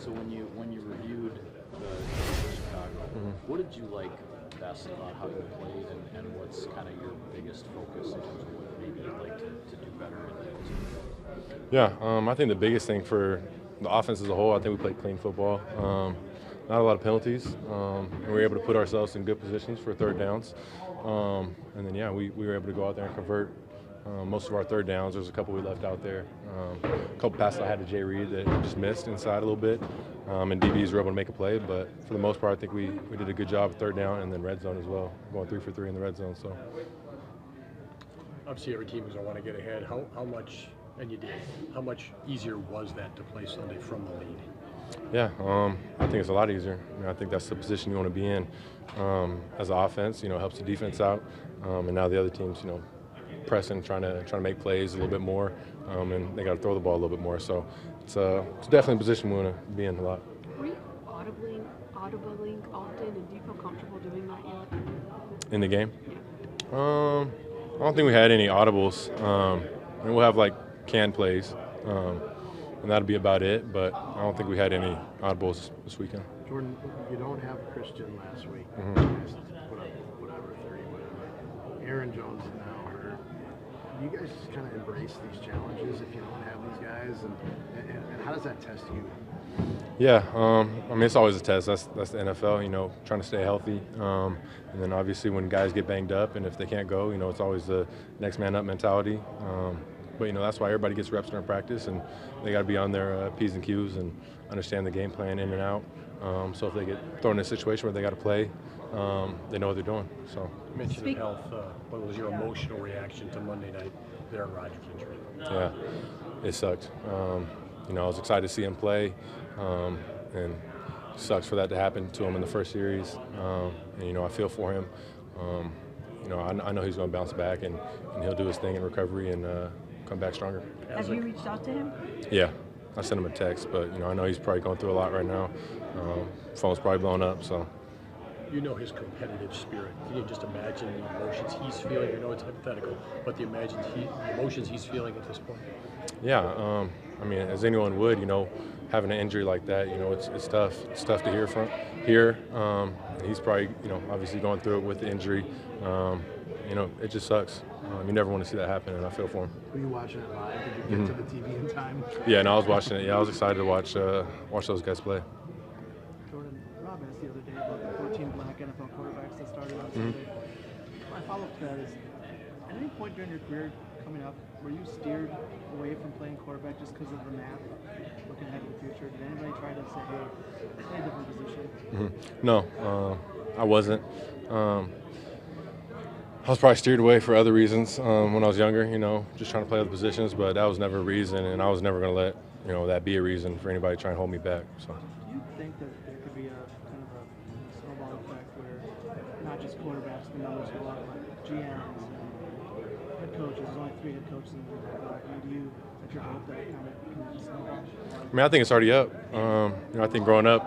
So when you reviewed the Chicago, what did you like best about how you played, and what's kind of your biggest focus in terms of what maybe you'd like to do better in the team? Yeah, I think the biggest thing for the offense as a whole, I think we played clean football. Not a lot of penalties, and we were able to put ourselves in good positions for third downs. And then, yeah, we were able to go out there and convert most of our third downs. There's a couple we left out there. A couple passes I had to Jay Reed that just missed inside a little bit, and DBs were able to make a play. But for the most part, I think we did a good job at third down and then red zone as well, going 3 for 3 in the red zone. So. Obviously, every team is going to want to get ahead. How much, and you did, how much easier was that to play Sunday from the lead? Yeah, I think it's a lot easier. I think that's the position you want to be in as an offense. Helps the defense out, and now the other teams, pressing, trying to make plays a little bit more, and they got to throw the ball a little bit more. So it's definitely a position we want to be in a lot. Were you audibling often, and do you feel comfortable doing that yet? In the game? I don't think we had any audibles. And we'll have canned plays, and that'll be about it. But I don't think we had any audibles this weekend. Jordan, you don't have Christian last week. Mm-hmm. You guys put up whatever, 30, whatever. Aaron Jones is now hurt. Do you guys just kind of embrace these challenges if you don't have these guys? And how does that test you? Yeah, it's always a test. That's the NFL, trying to stay healthy. And then obviously when guys get banged up and if they can't go, it's always the next man up mentality. But that's why everybody gets reps during practice, and they got to be on their P's and Q's and understand the game plan in and out. So if they get thrown in a situation where they got to play, they know what they're doing. So. You mentioned health. What was your emotional reaction to Monday night, Aaron Rodgers' injury? Yeah, it sucked. I was excited to see him play, and it sucks for that to happen to him in the first series. And I feel for him. I know he's going to bounce back, and he'll do his thing in recovery and come back stronger. Have you reached out to him? Yeah, I sent him a text, but I know he's probably going through a lot right now. Phone's probably blown up, so. You know his competitive spirit. Can you just imagine the emotions he's feeling? It's hypothetical, but the emotions he's feeling at this point. Yeah, as anyone would, having an injury like that, it's tough. It's tough to hear. He's probably, obviously going through it with the injury. It just sucks. You never want to see that happen, and I feel for him. Were you watching it live? Did you get to the TV in time? Yeah, I was watching it. Yeah, I was excited to watch those guys play. Jordan, Rob asked the other day about the 14 black NFL quarterbacks that started on Sunday. My follow-up to that is, at any point during your career coming up, were you steered away from playing quarterback just because of the math, looking ahead to the future? Did anybody try to say, hey, play a different position? No, I wasn't. I was probably steered away for other reasons when I was younger, just trying to play other positions, but that was never a reason, and I was never going to let, that be a reason for anybody trying to hold me back. So. Do you think that there could be a kind of a snowball effect where not just quarterbacks, the numbers go up, but GMs and head coaches? There's only 3 head coaches in the league. Do you at your hope that kind of can snowball? I think it's already up. I think growing up,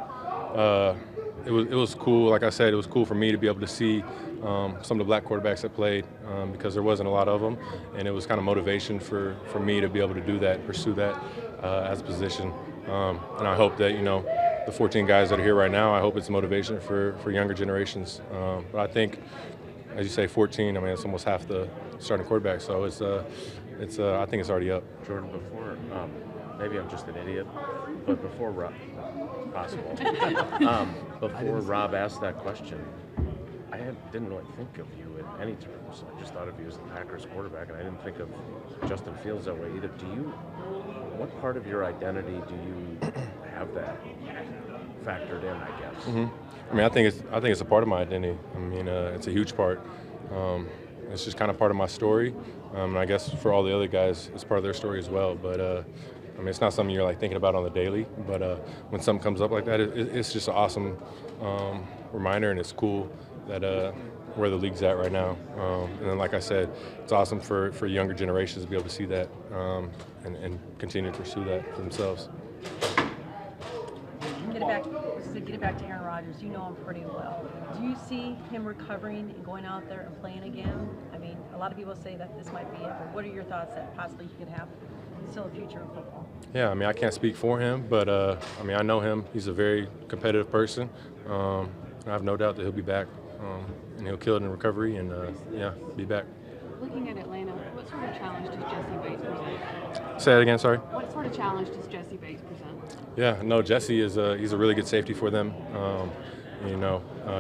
it was cool. Like I said, it was cool for me to be able to see some of the black quarterbacks that played because there wasn't a lot of them, and it was kind of motivation for me to be able to do that, pursue that as a position. And I hope that the 14 guys that are here right now, I hope it's motivation for younger generations. But I think, as you say, 14. It's almost half the starting quarterback, so I think it's already up. Jordan, before maybe I'm just an idiot, but before Rob, possible. Before Rob asked that question, I didn't really think of you in any terms. I just thought of you as the Packers quarterback, and I didn't think of Justin Fields that way either. What part of your identity do you have that factored in, I guess? Mm-hmm. I think it's a part of my identity. It's a huge part. It's just kind of part of my story. And I guess for all the other guys, it's part of their story as well. But it's not something you're thinking about on the daily. But when something comes up like that, it's just an awesome reminder, and it's cool that where the league's at right now. And then, like I said, it's awesome for younger generations to be able to see that and continue to pursue that for themselves. Get it back to Aaron Rodgers. You know him pretty well. Do you see him recovering and going out there and playing again? A lot of people say that this might be it, but what are your thoughts that possibly he could happen? still a future of football. Yeah, I mean, I can't speak for him, but I mean, I know him. He's a very competitive person. I have no doubt that he'll be back, and he'll kill it in recovery, and yeah, be back. Looking at Atlanta, what sort of challenge does Jesse Bates present? Say that again, sorry. What sort of challenge does Jesse Bates present? Yeah, no, Jesse is he's a really good safety for them.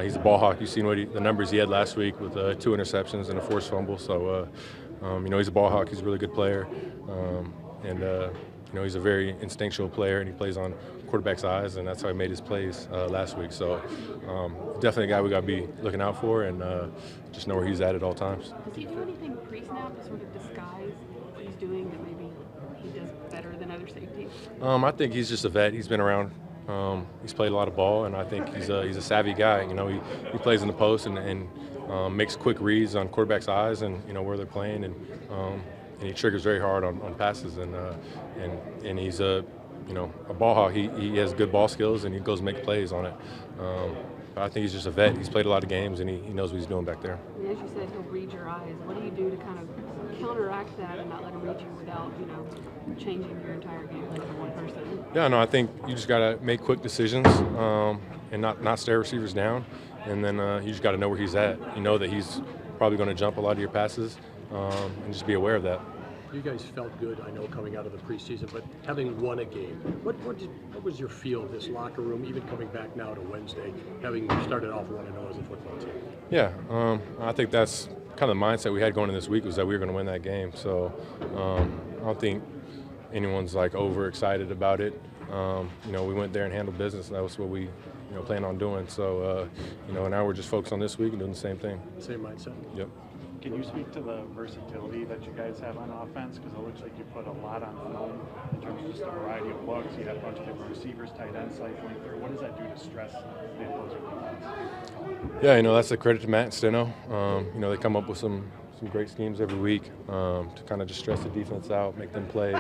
He's a ball hawk. You've seen the numbers he had last week with 2 interceptions and a forced fumble. So, he's a ball hawk. He's a really good player, he's a very instinctual player, and he plays on quarterback's eyes, and that's how he made his plays last week. So, definitely a guy we got to be looking out for, and just know where he's at all times. Does he do anything pre-snap to sort of disguise what he's doing that maybe he does better than other safeties? I think he's just a vet. He's been around. He's played a lot of ball, and I think he's a savvy guy. He plays in the post and makes quick reads on quarterback's eyes and where they're playing, and he triggers very hard on passes, and he's a ball hawk. He has good ball skills, and he goes make plays on it. But I think he's just a vet. He's played a lot of games, and he knows what he's doing back there. I mean, as you said, he'll read your eyes. What do you do to kind of counteract that and not let him read you without changing your entire game like for one person? Yeah, no, I think you just got to make quick decisions and not stare receivers down. And then you just got to know where he's at. You know that he's probably going to jump a lot of your passes, and just be aware of that. You guys felt good, I know, coming out of the preseason, but having won a game, what was your feel of this locker room, even coming back now to Wednesday, having started off 1-0 as a football team? Yeah, I think that's kind of the mindset we had going in this week, was that we were going to win that game. So I don't think anyone's overexcited about it. We went there and handled business, and that was what we plan on doing. So now we're just focused on this week and doing the same thing. Same mindset? Yep. Can you speak to the versatility that you guys have on offense? Because it looks like you put a lot on film in terms of just a variety of looks. You had a bunch of different receivers, tight ends cycling through. What does that do to stress the opposing defense? Yeah, that's a credit to Matt and Steno. They come up with some great schemes every week to kind of just stress the defense out, make them play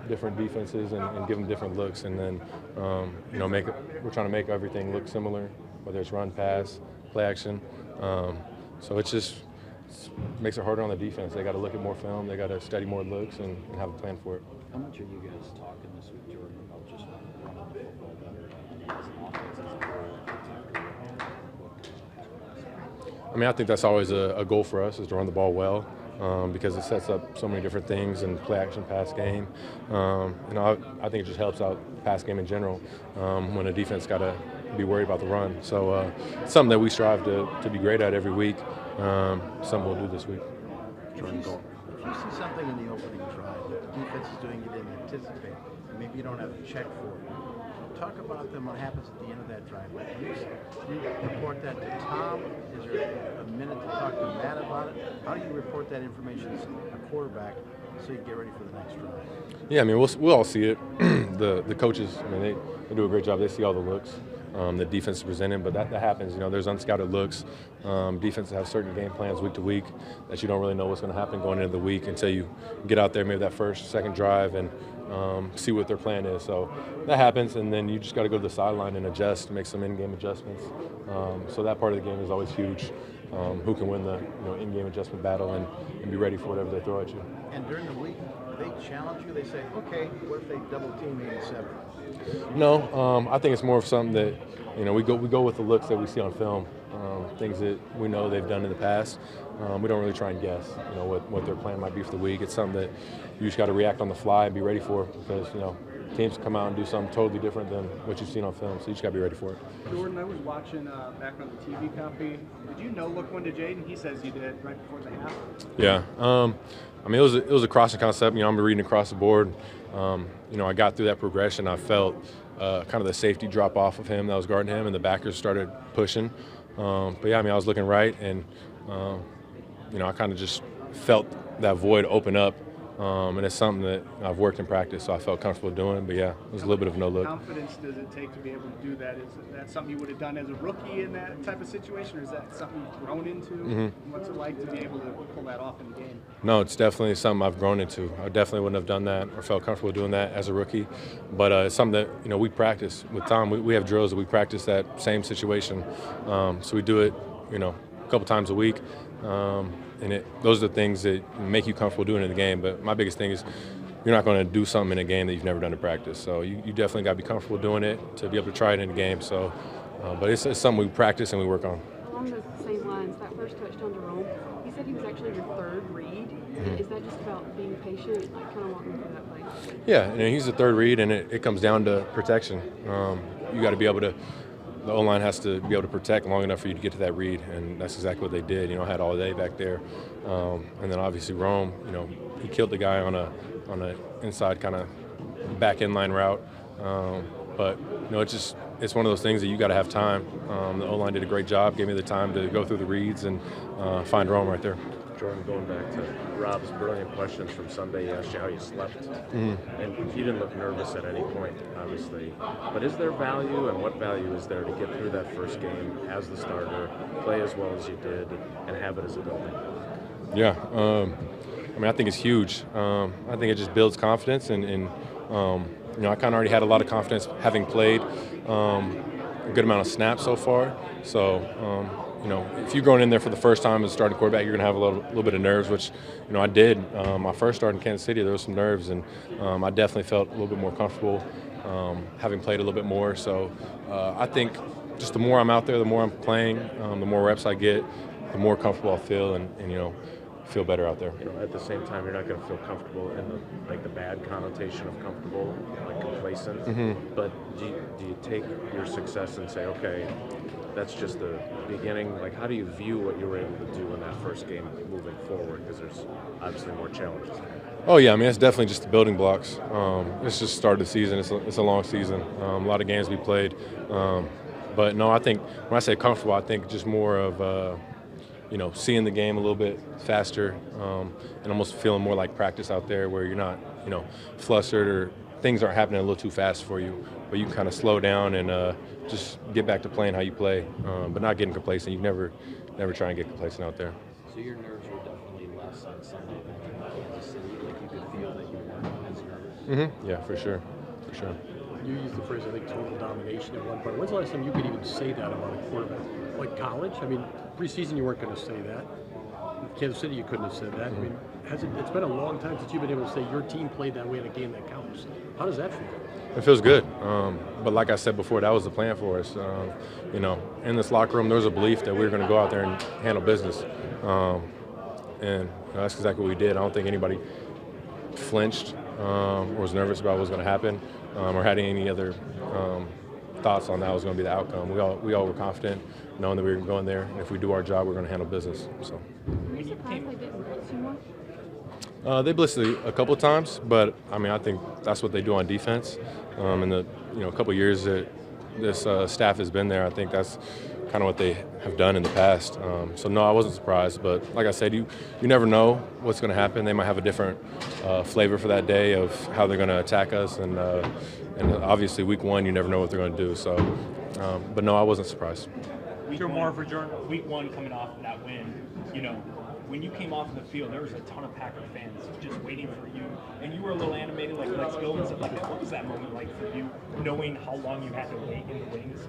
different defenses and give them different looks. And then, we're trying to make everything look similar, whether it's run, pass, play action. So it just makes it harder on the defense. They got to look at more film. They got to study more looks and have a plan for it. How much are you guys talking this week, Jordan, about just running the football better and as an offense as a whole? I mean, I think that's always a goal for us, is to run the ball well, because it sets up so many different things in play action, pass game. I think it just helps out pass game in general when a defense got to be worried about the run. So it's something that we strive to be great at every week. Something we'll do this week. Jordan, if you see something in the opening drive that the defense is doing you didn't anticipate, and maybe you don't have a check for it, talk about them, what happens at the end of that drive. Do you report that to Tom? Is there a minute to talk to Matt about it? How do you report that information as a quarterback so you get ready for the next drive? Yeah, I mean, we'll all see it. The coaches, I mean, they do a great job. They see all the looks the defense is presenting, but that happens. There's unscouted looks. Defenses have certain game plans week to week that you don't really know what's going to happen going into the week until you get out there maybe that first, second drive and see what their plan is. So that happens, and then you just got to go to the sideline and adjust, make some in-game adjustments. So that part of the game is always huge. Who can win the in-game adjustment battle and be ready for whatever they throw at you. And during the week, they challenge you. They say, okay, what if they double team 87? No, I think it's more of something that we go with the looks that we see on film, things that we know they've done in the past. We don't really try and guess, what their plan might be for the week. It's something that you just got to react on the fly and be ready for, because teams come out and do something totally different than what you've seen on film. So you just got to be ready for it. Jordan, I was watching back on the TV copy. Did you know look one to Jaden? He says you did right before the half. Yeah. I mean, it was a crossing concept. I'm reading across the board. I got through that progression. I felt kind of the safety drop off of him that was guarding him, and the backers started pushing. But yeah, I was looking right, and I kind of just felt that void open up. And it's something that I've worked in practice, so I felt comfortable doing. But yeah, it was a little bit of a no look. How much confidence does it take to be able to do that? Is that something you would have done as a rookie in that type of situation, or is that something you've grown into? Mm-hmm. What's it like to be able to pull that off in the game? No, it's definitely something I've grown into. I definitely wouldn't have done that or felt comfortable doing that as a rookie. But it's something that we practice with Tom. We have drills that we practice that same situation. So we do it, a couple times a week. And those are the things that make you comfortable doing in the game. But my biggest thing is you're not going to do something in a game that you've never done in practice. So you definitely got to be comfortable doing it to be able to try it in a game. So, but it's something we practice and we work on. Along the same lines, that first touchdown to Rome, he said he was actually your third read. Is that just about being patient? Like, kind of walk me through that play. Yeah, and he's the third read, and it comes down to protection. You got to be able to. The O-line has to be able to protect long enough for you to get to that read, and that's exactly what they did. You know, had all day back there, and then obviously Rome. You know, he killed the guy on a inside kind of back end line route. But you know, it's one of those things that you got to have time. The O-line did a great job, gave me the time to go through the reads and find Rome right there. Jordan, going back to Rob's brilliant questions from Sunday, he asked you how you slept. And you didn't look nervous at any point, obviously. But is there value, and what value is there to get through that first game as the starter, play as well as you did, and have it as a building? Yeah, I mean, I think it's huge. I think it just builds confidence, and you know, I kind of already had a lot of confidence having played a good amount of snaps so far. So, you know, if you're going in there for the first time as a starting quarterback, you're going to have a little bit of nerves, which, you know, I did. My first start in Kansas City, there was some nerves, and I definitely felt a little bit more comfortable having played a little bit more. So I think just the more I'm out there, the more I'm playing, the more reps I get, the more comfortable I feel, and you know, feel better out there. You know, at the same time, you're not going to feel comfortable in the bad connotation of comfortable, like complacent. But do you take your success and say, okay, that's just the beginning? Like, how do you view what you were able to do in that first game moving forward? Because there's obviously more challenges. Oh yeah, I mean, it's definitely just the building blocks. It's just start of the season. It's a long season. A lot of games we played. But no, I think when I say comfortable, I think just more of you know, seeing the game a little bit faster, and almost feeling more like practice out there, where you're not, you know, flustered or things aren't happening a little too fast for you, but you can kind of slow down and just get back to playing how you play, but not getting complacent. You never try and get complacent out there. So your nerves were definitely less on Sunday than in Kansas City. Like, you could feel that you weren't as nervous. Yeah, for sure. You used the phrase, I think, total domination at one point. When's the last time you could even say that about a quarterback? Like college? I mean, preseason you weren't going to say that. In Kansas City you couldn't have said that. I mean, it's been a long time since you've been able to say your team played that way in a game that counts. How does that feel? It feels good. But like I said before, that was the plan for us. You know, in this locker room, there was a belief that we were going to go out there and handle business. And you know, that's exactly what we did. I don't think anybody flinched or was nervous about what was going to happen, or had any other thoughts on that was going to be the outcome. We all were confident, knowing that we were going there, and if we do our job, we're going to handle business. So. Are you surprised they didn't blitz you more? They blitzed a couple of times, but I mean, I think that's what they do on defense. In the couple of years that this staff has been there, I think that's kind of what they have done in the past. So no, I wasn't surprised, but like I said, you never know what's going to happen. They might have a different flavor for that day of how they're going to attack us, and obviously week one, you never know what they're going to do. So, but no, I wasn't surprised. You're more for Jordan, week one coming off that win, you know, when you came off the field, there was a ton of Packer fans just waiting for you, and you were a little animated, like, let's go, and stuff like that. What was that moment like for you, knowing how long you had to wait in the wings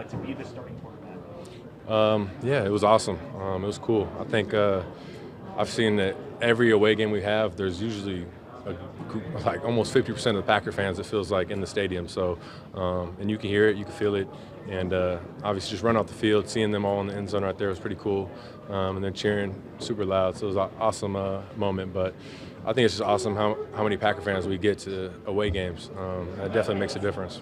to be the starting quarterback? Yeah, it was awesome. It was cool. I think I've seen that every away game we have, there's usually like almost 50% of the Packer fans, it feels like, in the stadium. So, and you can hear it, you can feel it, and obviously just run off the field, seeing them all in the end zone right there was pretty cool, and then cheering super loud. So it was an awesome moment. But I think it's just awesome how many Packer fans we get to away games. That definitely makes a difference.